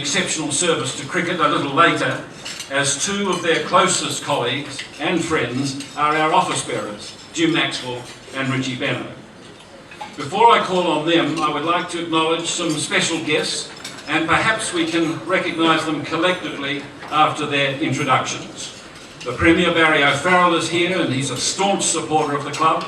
Exceptional service to cricket a little later, as two of their closest colleagues and friends are our office bearers, Jim Maxwell and Richie Benno. Before I call on them, I would like to acknowledge some special guests, and perhaps we can recognise them collectively after their introductions. The Premier Barry O'Farrell is here, and he's a staunch supporter of the club.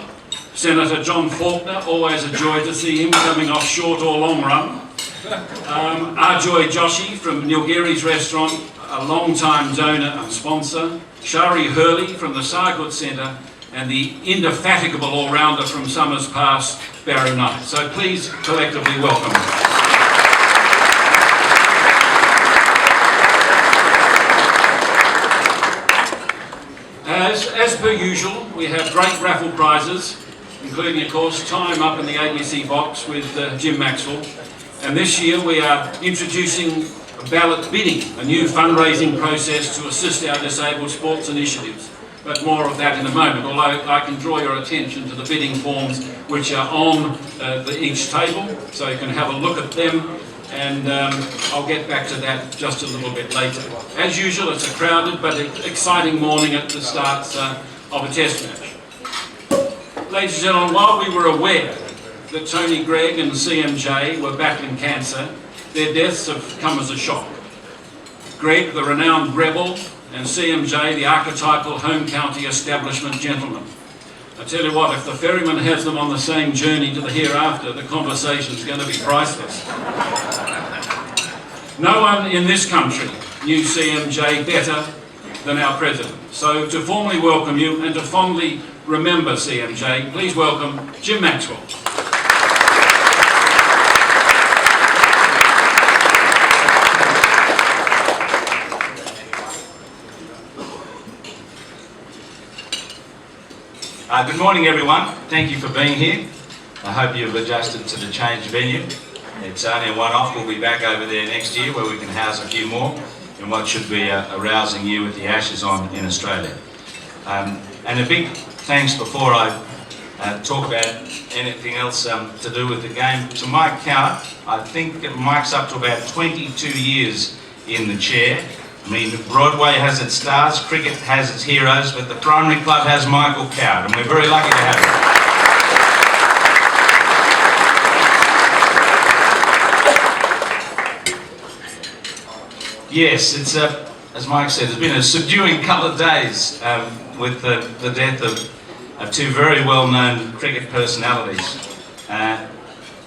Senator John Faulkner, always a joy to see him coming off short or long run. Arjoy Joshi from Nilgiri's restaurant, a long-time donor and sponsor. Shari Hurley from the Sargood Centre, and the indefatigable all-rounder from Summers Pass, Barry Knight. So please collectively welcome. As per usual, we have great raffle prizes, including, of course, time up in the ABC box with Jim Maxwell. And this year we are introducing ballot bidding, a new fundraising process to assist our disabled sports initiatives. But more of that in a moment, although I can draw your attention to the bidding forms which are on each table, so you can have a look at them, and I'll get back to that just a little bit later. As usual, it's a crowded but exciting morning at the start of a test match. Ladies and gentlemen, while we were aware that Tony Greig and CMJ were battling cancer, their deaths have come as a shock. Greig, the renowned rebel, and CMJ, the archetypal home county establishment gentleman. I tell you what, if the ferryman has them on the same journey to the hereafter, the conversation's going to be priceless. No one in this country knew CMJ better than our President. So to formally welcome you and to fondly remember CMJ, please welcome Jim Maxwell. Good morning, everyone. Thank you for being here. I hope you've adjusted to the changed venue. It's only a one-off. We'll be back over there next year where we can house a few more in what should be a rousing year with the Ashes on in Australia. And a big thanks before I talk about anything else to do with the game. To Mike count, I think Mike's up to about 22 years in the chair. I mean, Broadway has its stars, cricket has its heroes, but the primary club has Michael Coward, and we're very lucky to have him. Yes, it's as Mike said, it's been a subduing couple of days with the death of two very well-known cricket personalities.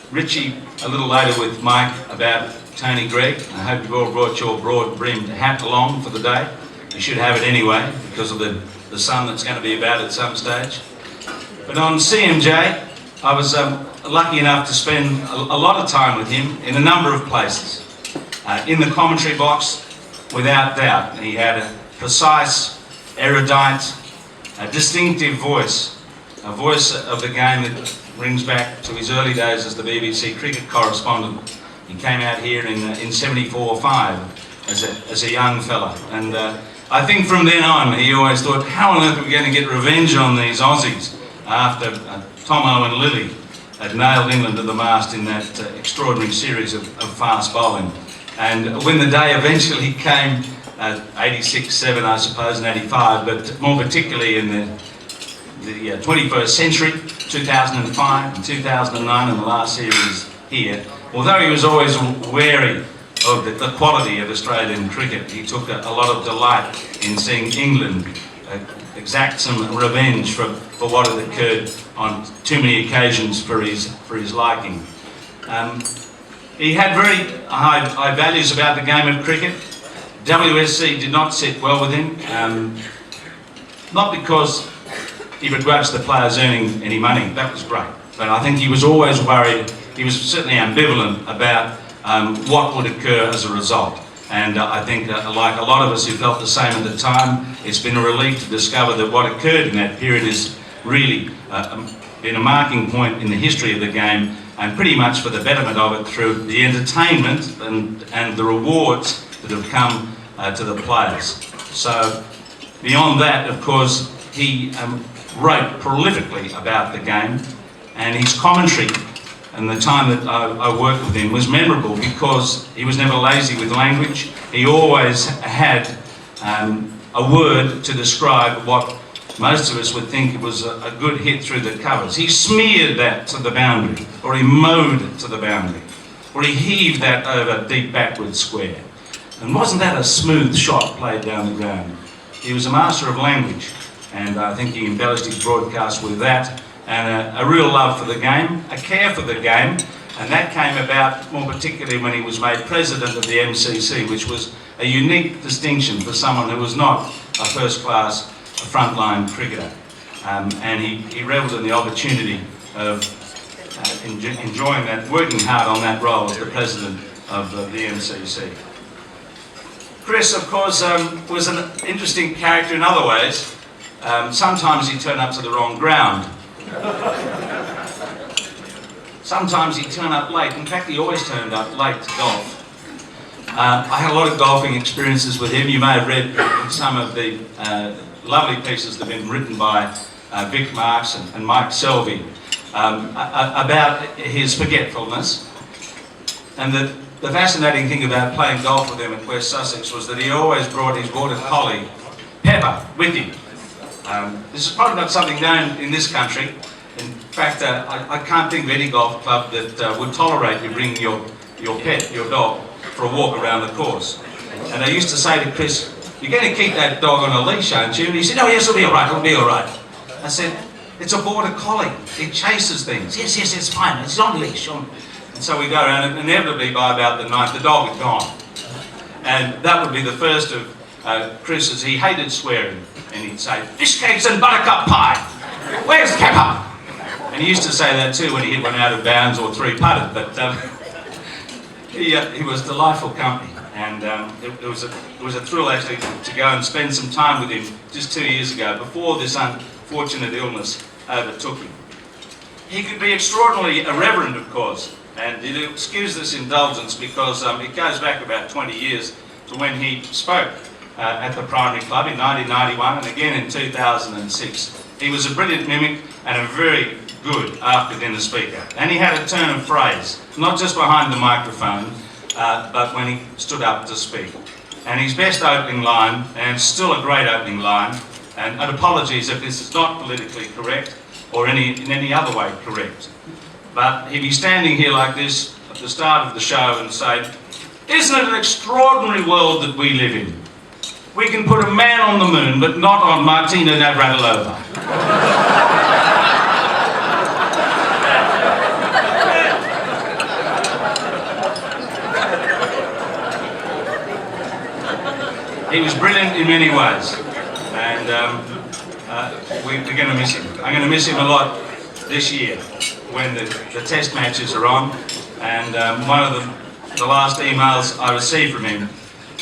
Richie, a little later with Mike, about Tony Greig. I hope you've all brought your broad-brimmed hat along for the day. You should have it anyway, because of the sun that's going to be about at some stage. But on CMJ, I was lucky enough to spend a lot of time with him in a number of places. In the commentary box, without doubt, he had a precise, erudite, a distinctive voice, a voice of the game that rings back to his early days as the BBC cricket correspondent. He came out here in 74 or 5 as a young fella, and I think from then on he always thought, how on earth are we going to get revenge on these Aussies after Tomo and Lilly had nailed England to the mast in that extraordinary series of fast bowling. And when the day eventually came, 86, 7 I suppose, and 85, but more particularly in the 21st century, 2005 and 2009 in the last series here, although he was always wary of the quality of Australian cricket, he took a lot of delight in seeing England exact some revenge for what had occurred on too many occasions for his liking. He had very high values about the game of cricket. WSC did not sit well with him, not because he begrudged the players earning any money, that was great, but I think he was always worried. He was certainly ambivalent about what would occur as a result. And I think like a lot of us who felt the same at the time, it's been a relief to discover that what occurred in that period is really been a marking point in the history of the game, and pretty much for the betterment of it through the entertainment and the rewards that have come to the players. So beyond that, of course, he wrote prolifically about the game, and his commentary and the time that I worked with him was memorable because he was never lazy with language. He always had a word to describe what most of us would think it was a good hit through the covers. He smeared that to the boundary, or he mowed it to the boundary, or he heaved that over deep backward square. And wasn't that a smooth shot played down the ground? He was a master of language, and I think he embellished his broadcast with that, and a real love for the game, a care for the game, and that came about more particularly when he was made president of the MCC, which was a unique distinction for someone who was not a first-class frontline cricketer. And he revelled in the opportunity of enjoying that, working hard on that role as the president of the MCC. Chris, of course, was an interesting character in other ways. Sometimes he turned up to the wrong ground. Sometimes he'd turn up late. In fact, he always turned up late to golf. I had a lot of golfing experiences with him. You may have read some of the lovely pieces that have been written by Vic Marks and Mike Selvey about his forgetfulness. And the fascinating thing about playing golf with him at West Sussex was that he always brought his border collie, Pepper, with him. This is probably not something known in this country. In fact, I can't think of any golf club that would tolerate you bringing your pet, your dog, for a walk around the course. And I used to say to Chris, "You're going to keep that dog on a leash, aren't you?" And he said, "Oh yes, it'll be all right, it'll be all right." I said, "It's a border collie, it chases things." "Yes, it's fine, it's on leash." And so we go around, and inevitably by about the ninth, the dog had gone. And that would be the first of Chris's. He hated swearing, and he'd say, "Fish cakes and buttercup pie, where's Kepper?" And he used to say that too when he hit one out of bounds or three-putted, but he was delightful company, and it was a thrill actually to go and spend some time with him just 2 years ago, before this unfortunate illness overtook him. He could be extraordinarily irreverent, of course, and you'll excuse this indulgence because it goes back about 20 years to when he spoke at the Primary Club in 1991 and again in 2006. He was a brilliant mimic and a very good after-dinner speaker. And he had a turn of phrase, not just behind the microphone, but when he stood up to speak. And his best opening line, and still a great opening line, and apologies if this is not politically correct or in any other way correct, but he'd be standing here like this at the start of the show and say, "Isn't it an extraordinary world that we live in? We can put a man on the moon, but not on Martina Navratilova." He was brilliant in many ways, and we're going to miss him. I'm going to miss him a lot this year when the test matches are on, and one of the last emails I received from him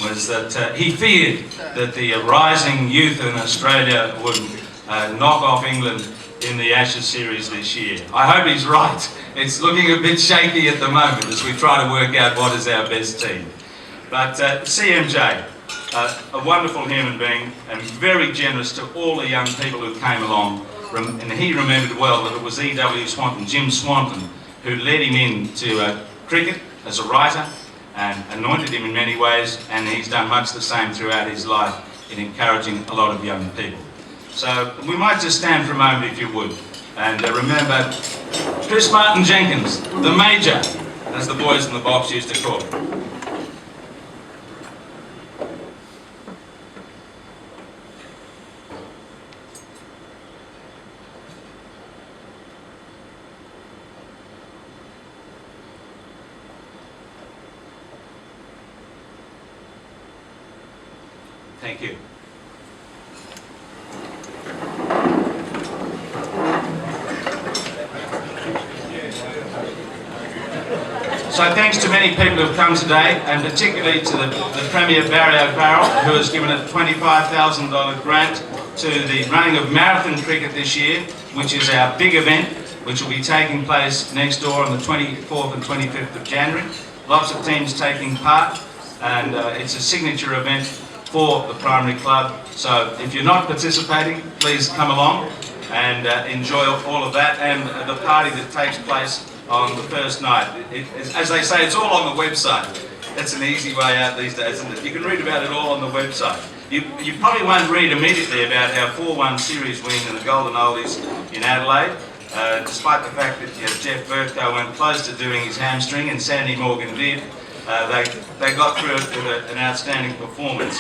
was that he feared that the rising youth in Australia would knock off England in the Ashes series this year. I hope he's right. It's looking a bit shaky at the moment as we try to work out what is our best team. But CMJ, a wonderful human being and very generous to all the young people who came along. And he remembered well that it was E.W. Swanton, Jim Swanton, who led him into cricket as a writer and anointed him in many ways, and he's done much the same throughout his life in encouraging a lot of young people. So we might just stand for a moment if you would, and remember Chris Martin Jenkins, the Major, as the boys in the box used to call him. Thank you. So thanks to many people who have come today, and particularly to the Premier Barry O'Farrell, who has given a $25,000 grant to the running of marathon cricket this year, which is our big event, which will be taking place next door on the 24th and 25th of January. Lots of teams taking part, and it's a signature event for the Primary Club. So if you're not participating, please come along and enjoy all of that, and the party that takes place on the first night. As they say, it's all on the website. That's an easy way out these days, isn't it? You can read about it all on the website. You probably won't read immediately about our 4-1 series win in the Golden Oldies in Adelaide, despite the fact that Jeff Bertko went close to doing his hamstring and Sandy Morgan did. They got through it with an outstanding performance.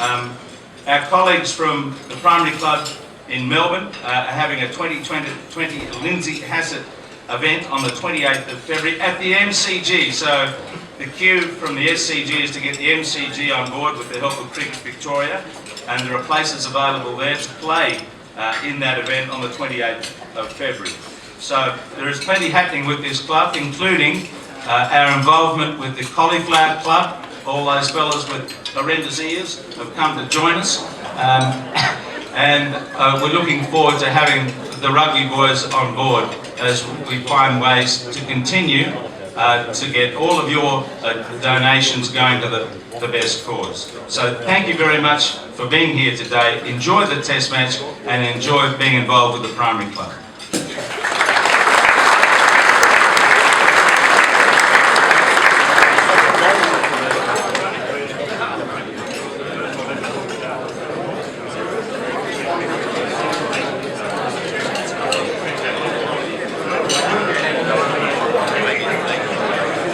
Our colleagues from the primary club in Melbourne are having a 2020 Lindsay Hassett event on the 28th of February at the MCG. So the cue from the SCG is to get the MCG on board with the help of Cricket Victoria, and there are places available there to play in that event on the 28th of February. So there is plenty happening with this club, including our involvement with the Cauliflower Club. All those fellas with horrendous ears have come to join us, and we're looking forward to having the rugby boys on board as we find ways to continue to get all of your donations going to the best cause. So thank you very much for being here today. Enjoy the test match and enjoy being involved with the primary club.